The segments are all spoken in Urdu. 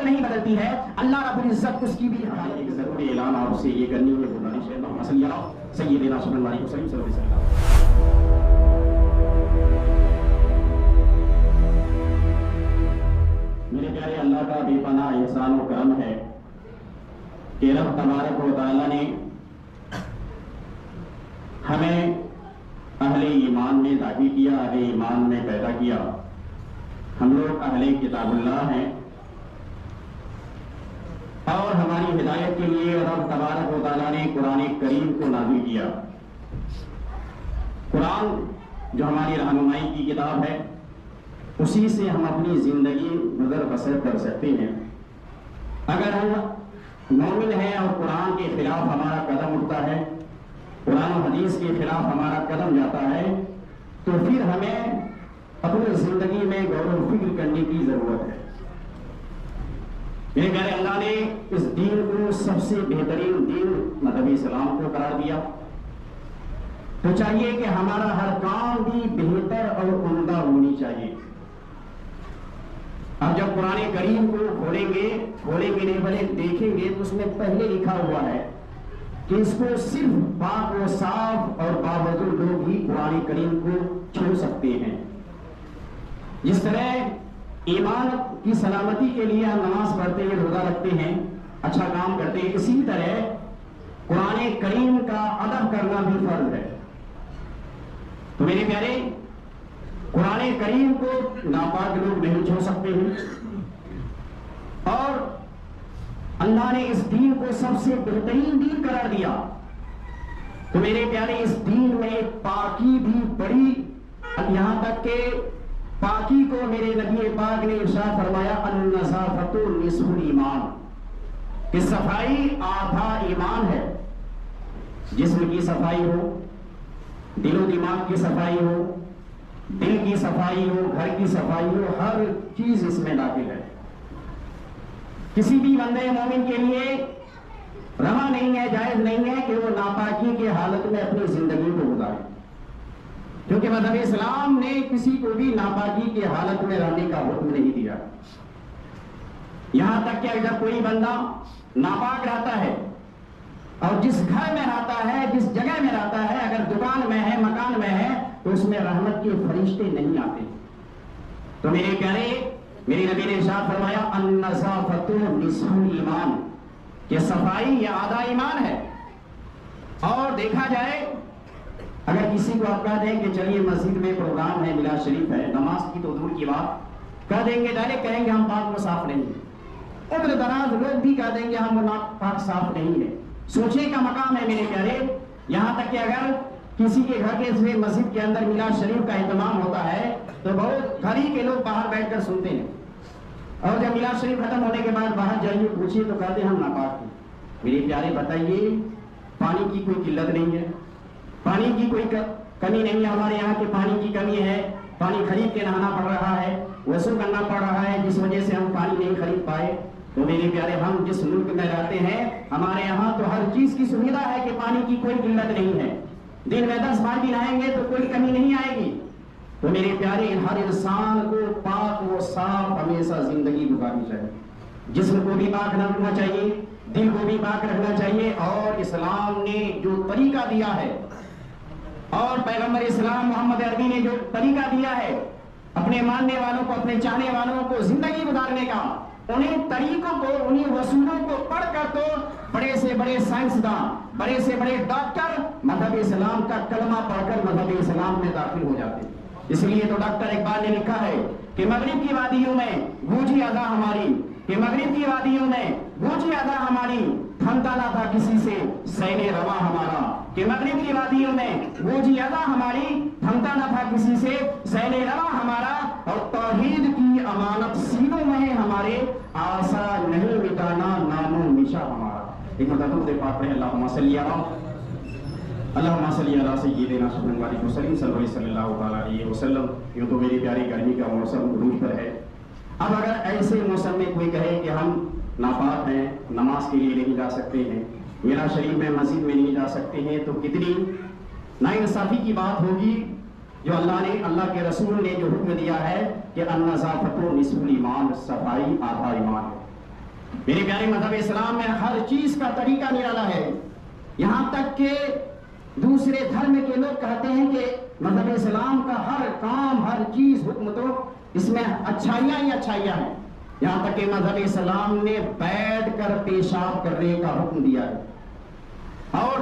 حالت نہیں بدلتی ہے اللہ رب العزت اس کی بھی ایک ضروری اعلان آپ سے یہ کرنی ہے گزارش ہے اللہم صلی علی سیدنا صلی اللہ علیہ وسلم میرے پیارے اللہ کا بے پناہ احسان و کرم ہے کہ رب تبارک و تعالیٰ نے ہمیں اہل ایمان میں داخل کیا، اہل ایمان میں پیدا کیا۔ ہم لوگ اہل کتاب اللہ ہیں اور ہماری ہدایت کے لیے رب تبارک و تعالیٰ نے قرآن کریم کو نازل کیا۔ قرآن جو ہماری رہنمائی کی کتاب ہے، اسی سے ہم اپنی زندگی گزر بسر کر سکتے ہیں۔ اگر ہم مومن ہیں اور قرآن کے خلاف ہمارا قدم اٹھتا ہے، قرآن و حدیث کے خلاف ہمارا قدم جاتا ہے، تو پھر ہمیں اپنی زندگی میں غور و فکر کرنے کی ضرورت ہے۔ میرے پیارے اللہ نے اس دین کو سب سے بہترین دین مذہب اسلام کو قرار دیا، تو چاہیے کہ ہمارا ہر کام بھی بہتر اور عمدہ ہونی چاہیے۔ اب جب قرآن کریم کو کھولیں گے نہیں بلکہ دیکھیں گے تو اس میں پہلے لکھا ہوا ہے کہ اس کو صرف پاک و صاف اور باوضو لوگ ہی قرآن کریم کو چھو سکتے ہیں۔ جس طرح ایمان کی سلامتی کے لیے ہم نماز پڑھتے ہیں، روزہ رکھتے ہیں، اچھا کام کرتے ہیں، اسی طرح قرآن کریم کا ادب کرنا بھی فرض ہے۔ تو میرے پیارے، قرآن کریم کو ناپاک لوگ نہیں چھو سکتے ہیں، اور اللہ نے اس دین کو سب سے بہترین دین قرار دیا۔ تو میرے پیارے، اس دین میں پاکی بھی بڑی، یہاں تک کہ پاکی کو میرے نبی پاک نے ارشاد فرمایا النظافۃ نصف الایمان، کہ صفائی آدھا ایمان ہے۔ جسم کی صفائی ہو، دل و دماغ کی صفائی ہو، دل کی صفائی ہو، گھر کی صفائی ہو، ہر چیز اس میں داخل ہے۔ کسی بھی بندے مومن کے لیے روا نہیں ہے، جائز نہیں ہے کہ وہ ناپاکی کے حالت میں اپنی زندگی کو گزارے، کیونکہ مذہب اسلام نے کسی کو بھی ناپاکی کے حالت میں رہنے کا حکم نہیں دیا۔ یہاں تک کہ جب کوئی بندہ ناپاک رہتا ہے اور جس گھر میں رہتا ہے، جس جگہ میں رہتا ہے، اگر دکان میں ہے، مکان میں ہے، تو اس میں رحمت کے فرشتے نہیں آتے۔ تو میرے پیارے، میری نبی نے ارشاد فرمایا النظافۃ نصف الایمان، کہ صفائی یہ آدھا ایمان ہے۔ اور دیکھا جائے، اگر کسی کو آپ کہہ دیں کہ چلیے مسجد میں پروگرام ہے، میلاد شریف ہے، نماز کی تو دور کی بات، کہہ دیں گے ڈائریکٹ کہیں گے ہم پاک و صاف نہیں ہیں۔ عمر دراز لوگ بھی کہہ دیں گے ہم پاک صاف نہیں ہیں۔ سوچنے کا مقام ہے میرے پیارے، یہاں تک کہ اگر کسی کے گھر کے مسجد کے اندر میلاد شریف کا اہتمام ہوتا ہے تو بہت گھر ہی کے لوگ باہر بیٹھ کر سنتے ہیں، اور جب میلاد شریف ختم ہونے کے بعد باہر جائیے پوچھیے تو کہتے ہیں ہم ناپاک ہیں۔ میرے پیارے بتائیے، پانی کی کوئی قلت نہیں ہے، پانی کی کوئی کمی نہیں ہے، ہمارے یہاں کے پانی کی کمی ہے، پانی خرید کے نہانا پڑ رہا ہے، وضو کرنا پڑ رہا ہے، جس وجہ سے ہم پانی نہیں خرید پائے۔ تو میرے پیارے، ہم جس ملک میں رہتے ہیں ہمارے یہاں تو ہر چیز کی سویدھا ہے کہ پانی کی کوئی قلت نہیں ہے، دن میں 10 بار بھی نہائیں گے تو کوئی کمی نہیں آئے گی۔ تو میرے پیارے، ہر انسان کو پاک و صاف ہمیشہ زندگی گزارنی چاہیے، جسم کو بھی پاک رکھنا چاہیے، دل کو بھی پاک رکھنا چاہیے۔ اور اسلام نے جو طریقہ دیا ہے، اور پیغمبر اسلام محمد عربی نے جو طریقہ دیا ہے اپنے ماننے والوں کو، اپنے چاہنے والوں کو زندگی گزارنے کا، انہیں طریقوں کو، انہیں اصولوں کو پڑھ کر تو بڑے سے بڑے سائنسدان، بڑے سے بڑے ڈاکٹر مذہب اسلام کا کلمہ پڑھ کر مذہب اسلام میں داخل ہو جاتے ہیں۔ اس لیے تو ڈاکٹر اقبال نے لکھا ہے کہ مغرب کی وادیوں میں گونجی ادا ہماری، کہ مغرب کی وادیوں میں گونجی ادا ہماری، تھمتا نہ تھا کسی سے سیل رواں ہمارا، کہ مغرب کی وادیوں میں گونجی ادا ہماری، تھمتا نہ تھا کسی سے سیل رواں ہمارا، اور توحید کی امانت سینوں میں ہے ہمارے، آسا نہیں مٹانا نام و نشا ہمارا۔ ایک مدد دے پاک رہے اللہم صلی علی سیدنا صلی اللہ علیہ وسلم۔ یوں تو میری پیاری گرمی کا موسم عروج پر ہے۔ اب اگر ایسے موسم میں کوئی کہے کہ ہم ناپاک ہیں، نماز کے لیے نہیں جا سکتے ہیں، میلاد شریف میں مسجد میں نہیں جا سکتے ہیں، تو کتنی ناانصافی کی بات ہوگی جو اللہ کے رسول نے جو حکم دیا ہے کہ النظافۃ نصف الایمان، صفائی آدھا ایمان ہے۔ میرے پیارے مذہب اسلام میں ہر چیز کا طریقہ نرالا ہے، یہاں تک کہ دوسرے دھرم کے لوگ کہتے ہیں کہ مذہب اسلام کا ہر کام، ہر چیز، حکم تو اس میں اچھائیاں ہی اچھائیاں ہیں، یہاں تک کہ مذہب اسلام نے بیٹھ کر پیشاب کرنے کا حکم دیا ہے۔ اور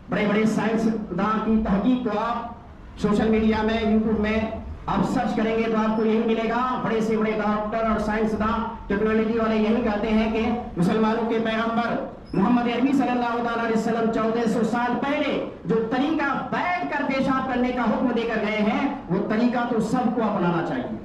بڑے بڑے سائنسداں کی تحقیق کو آپ سوشل میڈیا میں، یوٹیوب میں آپ سرچ کریں گے تو آپ کو یہی ملے گا، بڑے سے بڑے ڈاکٹر اور سائنسداں، ٹیکنالوجی والے یہی کہتے ہیں کہ مسلمانوں کے پیغمبر محمد عربی صلی اللہ علیہ وسلم 1400 سال پہلے جو طریقہ بیٹھ کر پیشاب کرنے کا حکم دے کر گئے ہیں، وہ طریقہ تو سب کو اپنانا چاہیے،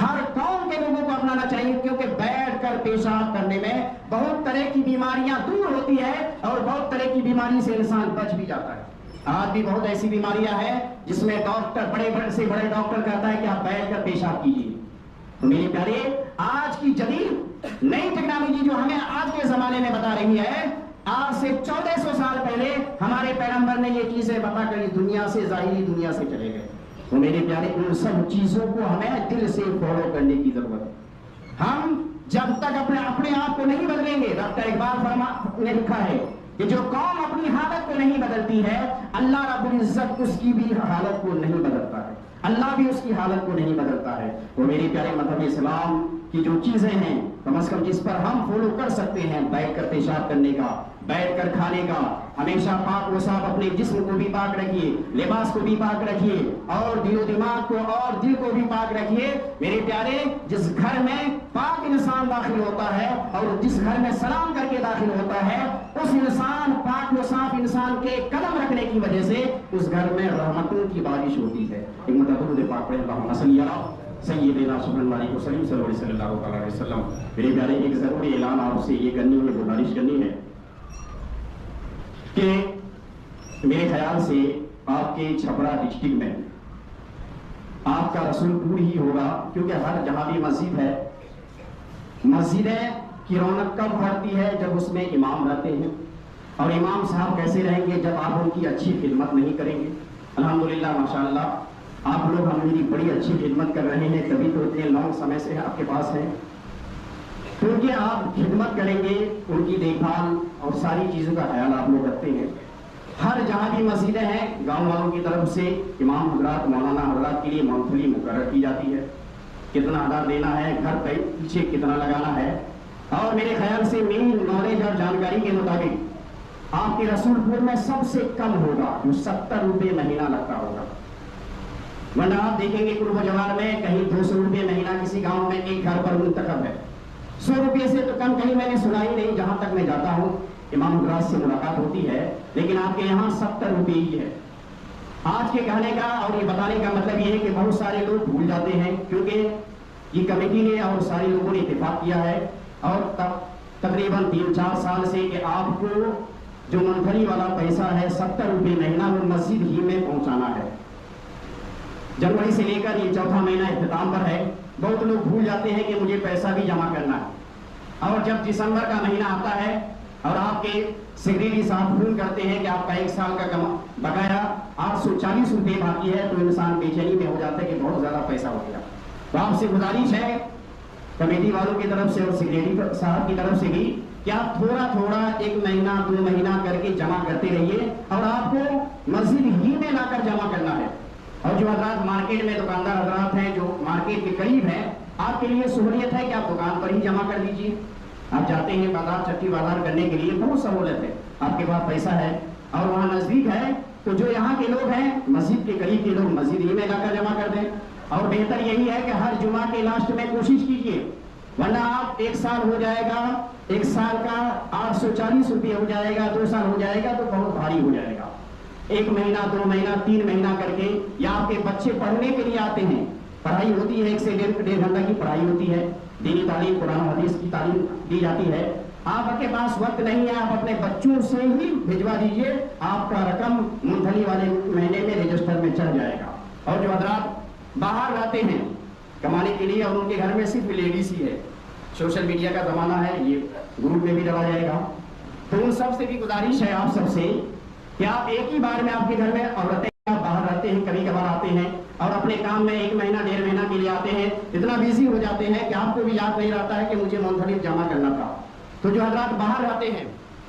ہر قوم کے لوگوں کو اپنانا چاہیے، کیونکہ بیٹھ کر پیشاب کرنے میں بہت طرح کی بیماریاں دور ہوتی ہے اور بہت طرح کی بیماری سے انسان بچ بھی جاتا ہے۔ آج بھی بہت ایسی بیماریاں ہیں جس میں ڈاکٹر، بڑے سے بڑے ڈاکٹر کہتا ہے کہ آپ بیٹھ کر پیشاب کیجیے۔ تو میرے پیارے، آج کی جدید نئی ٹیکنالوجی جو ہمیں آج کے زمانے میں بتا رہی ہے، آج سے 1400 سال پہلے ہمارے پیغمبر نے یہ چیزیں بتا کر دنیا سے، ظاہری دنیا سے چلے گئے۔ تو میرے پیارے، ان سب چیزوں کو ہمیں دل سے فالو کرنے کی ضرورت ہے۔ ہم جب تک اپنے آپ کو نہیں بدلیں گے، ڈاکٹر اقبال نے لکھا ہے کہ جو قوم اپنی حالت کو نہیں بدلتی ہے، اللہ رب العزت اس کی بھی حالت کو نہیں بدلتا ہے، اللہ بھی اس کی حالت کو نہیں بدلتا ہے۔ وہ میرے پیارے مذہب اسلام کی جو چیزیں ہیں، کم از کم جس پر ہم فالو کر سکتے ہیں، بیٹھ کر پیشاب کرنے کا، بیٹھ کر کھانے کا، ہمیشہ پاک و صاف اپنے جسم کو بھی پاک رکھیے، لباس کو بھی پاک رکھیے، اور دل و دماغ کو اور دل کو بھی پاک رکھیے۔ میرے پیارے، جس گھر میں پاک انسان داخل ہوتا ہے اور جس گھر میں سلام کر کے داخل ہوتا ہے، اس انسان، پاک و صاف انسان کے قدم رکھنے کی وجہ سے اس گھر میں رحمتوں کی بارش ہوتی ہے۔ ایک مرتبہ درود پاک پڑھیں، اللہم صلی علی سیدنا صلی اللہ علیہ وسلم، صلی اللہ علیہ وسلم۔ میرے پیارے، ایک ضروری اعلان آپ سے یہ کرنی ہے، گزارش کرنی ہے کہ میرے خیال سے آپ کے چھپرا ڈسٹرکٹ میں آپ کا رسول پور ہی ہوگا، کیونکہ ہر جہاں بھی مسجد ہے، مسجدیں کی رونق کب بڑھتی ہے؟ جب اس میں امام رہتے ہیں، اور امام صاحب کیسے رہیں گے؟ جب آپ ان کی اچھی خدمت نہیں کریں گے۔ الحمدللہ، ماشاءاللہ، آپ لوگ ہماری بڑی اچھی خدمت کر رہے ہیں، تبھی تو اتنے لانگ سمے سے آپ کے پاس ہیں، کیونکہ آپ خدمت کریں گے، ان کی دیکھ بھال اور ساری چیزوں کا خیال آپ لوگ رکھتے ہیں۔ ہر جہاں بھی مسجدیں ہیں، گاؤں والوں کی طرف سے امام حضرات، مولانا حضرات کے لیے منتھلی مقرر کی جاتی ہے، کتنا ادا دینا ہے، گھر پہ پیچھے کتنا لگانا ہے۔ اور میرے خیال سے میری نالج اور جانکاری کے مطابق آپ کے رسول پور میں سب سے کم ہوگا جو 70 روپے مہینہ لگتا ہوگا، ورنہ آپ دیکھیں گے قرب و جوار میں کہیں 200 روپے مہینہ کسی گاؤں میں ایک گھر پر منتخب ہے۔ 100 روپے سے تو کم کہیں میں نے سنا ہی نہیں، جہاں تک میں جاتا ہوں امام حضرات سے ملاقات ہوتی ہے، لیکن آپ کے یہاں 70 روپے ہی ہے۔ آج کے کہنے کا اور یہ بتانے کا مطلب یہ ہے کہ بہت سارے لوگ بھول جاتے ہیں، کیونکہ یہ کمیٹی نے اور سارے لوگوں نے اتفاق کیا ہے، اور تقریباً 3-4 سال سے کہ آپ کو جو منتھلی والا پیسہ ہے 70 روپے مہینہ، وہ مسجد ہی میں پہنچانا ہے۔ جنوری سے لے کر یہ چوتھا مہینہ اختتام پر ہے، بہت لوگ بھول جاتے ہیں کہ مجھے پیسہ بھی جمع کرنا ہے، اور جب دسمبر کا مہینہ آتا ہے اور آپ کے سیکریٹری صاحب فون کرتے ہیں کہ آپ کا 1 سال کا بقایا 840 روپے باقی ہے، تو انسان بے چینی میں ہو جاتا ہے کہ بہت زیادہ پیسہ ہو گیا۔ تو آپ سے گزارش ہے کمیٹی والوں کی طرف سے اور سیکریٹری صاحب کی طرف سے بھی کہ آپ تھوڑا تھوڑا 1 مہینہ 2 مہینہ کر کے جمع کرتے رہیے، اور آپ کو مسجد ہی میں لا کر جمع کرنا ہے۔ اور جو حضرات مارکیٹ میں دکاندار حضرات ہیں جو مارکیٹ کے قریب ہیں، آپ کے لیے سہولیت ہے کہ آپ دکان پر ہی جمع کر دیجیے۔ آپ جاتے ہیں بازار، چٹی بازار کرنے کے لیے بہت سہولت ہے، آپ کے پاس پیسہ ہے اور وہاں نزدیک ہے، تو جو یہاں کے لوگ ہیں مسجد کے قریب کے لوگ مسجد ہی میں لا کر جمع کر دیں۔ اور بہتر یہی ہے کہ ہر جمعہ کے لاسٹ میں کوشش کیجیے، ورنہ آپ 1 سال ہو جائے گا، 1 سال کا 840 روپے ہو جائے گا، 2 سال ہو جائے گا تو بہت بھاری ہو جائے گا۔ 1 مہینہ 2 مہینہ 3 مہینہ کر کے، یا آپ کے بچے پڑھنے کے لیے آتے ہیں، پڑھائی ہوتی ہے، 1 سے 1.5 گھنٹہ کی پڑھائی ہوتی ہے، دینی تعلیم، قرآن حدیث کی تعلیم دی جاتی ہے۔ آپ کے پاس وقت نہیں ہے، آپ اپنے بچوں سے ہی بھجوا دیجئے، آپ کا رقم منتھلی والے مہینے میں رجسٹر میں چڑھ جائے گا۔ اور جو حضرات باہر رہتے ہیں کمانے کے لیے اور ان کے گھر میں صرف لیڈیز ہی ہے، سوشل میڈیا کا زمانہ ہے، یہ گروپ میں بھی ڈالا جائے گا، تو ان سب سے بھی گزارش ہے آپ سب سے کہ آپ ایک ہی بار میں، آپ کے گھر میں عورتیں باہر رہتے ہیں، کبھی کبھار آتے ہیں اور اپنے کام میں 1 مہینہ 1.5 مہینہ کے لیے آتے ہیں، اتنا بیزی ہو جاتے ہیں کہ آپ کو بھی یاد نہیں رہتا ہے کہ مجھے منتھلی جمع کرنا تھا۔ تو جو حضرات باہر رہتے ہیں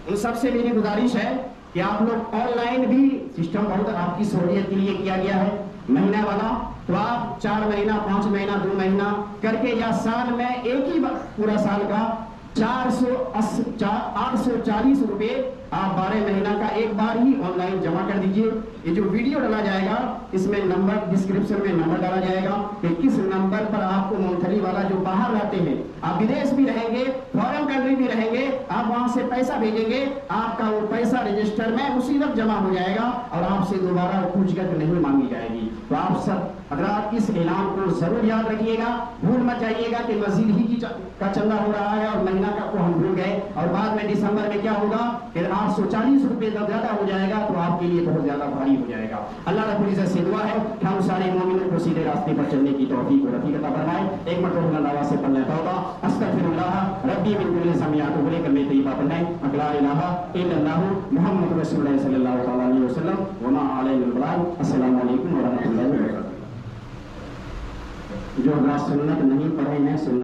ان سب سے میری گزارش ہے کہ آپ لوگ آن لائن بھی سسٹم بہت آپ کی سہولیت کے لیے کیا گیا ہے مہینہ والا، تو آپ 4 مہینہ 5 مہینہ 2 مہینہ کر کے یا سال میں ایک ہی پورا سال کا 840 روپے آپ 12 مہینہ کا ایک بار ہی آن لائن جمع کر دیجئے۔ یہ جو ویڈیو ڈالا جائے گا اس میں نمبر ڈسکرپشن میں نمبر ڈالا جائے گا کہ کس نمبر پر آپ کو منتھلی والا جو باہر رہتے ہیں، آپ ودیش بھی رہیں گے، فارن کنٹری بھی رہیں گے، آپ وہاں سے پیسہ بھیجیں گے، آپ کا وہ پیسہ رجسٹر میں اسی وقت جمع ہو جائے گا اور آپ سے دوبارہ پوچھ کر نہیں مانگی جائے گی۔ تو آپ سب حضرات اس اعلان کو ضرور یاد رکھیے گا، بھول مت جائیے گا کہ مسجد ہی کا چندہ ہو رہا ہے اور مہینہ کا کو ہم بھول گئے اور بعد میں دسمبر میں کیا ہوگا کہ 840 روپے جب زیادہ ہو جائے گا تو آپ کے لیے بہت زیادہ بھاری ہو جائے گا۔ اللہ رب العزت سے دعا ہے کہ ہم سارے مومنوں کو سیدھے راستے پر چلنے کی توفیق اور رفیق عطا فرمائے۔ ایک مرتبہ اللہ سے پڑھنا توبہ استغفر اللہ ربی من کل ذنب واتوب الیہ کلمہ طیبہ پڑھیں، لا الہ الا اللہ محمد رسول اللہ صلی اللہ تعالی علیہ وسلم وما علینا البلاغ۔ السلام علیکم ورحمۃ اللہ وبرکاتہ۔ جو حضرات سنت نہیں پڑھے ہیں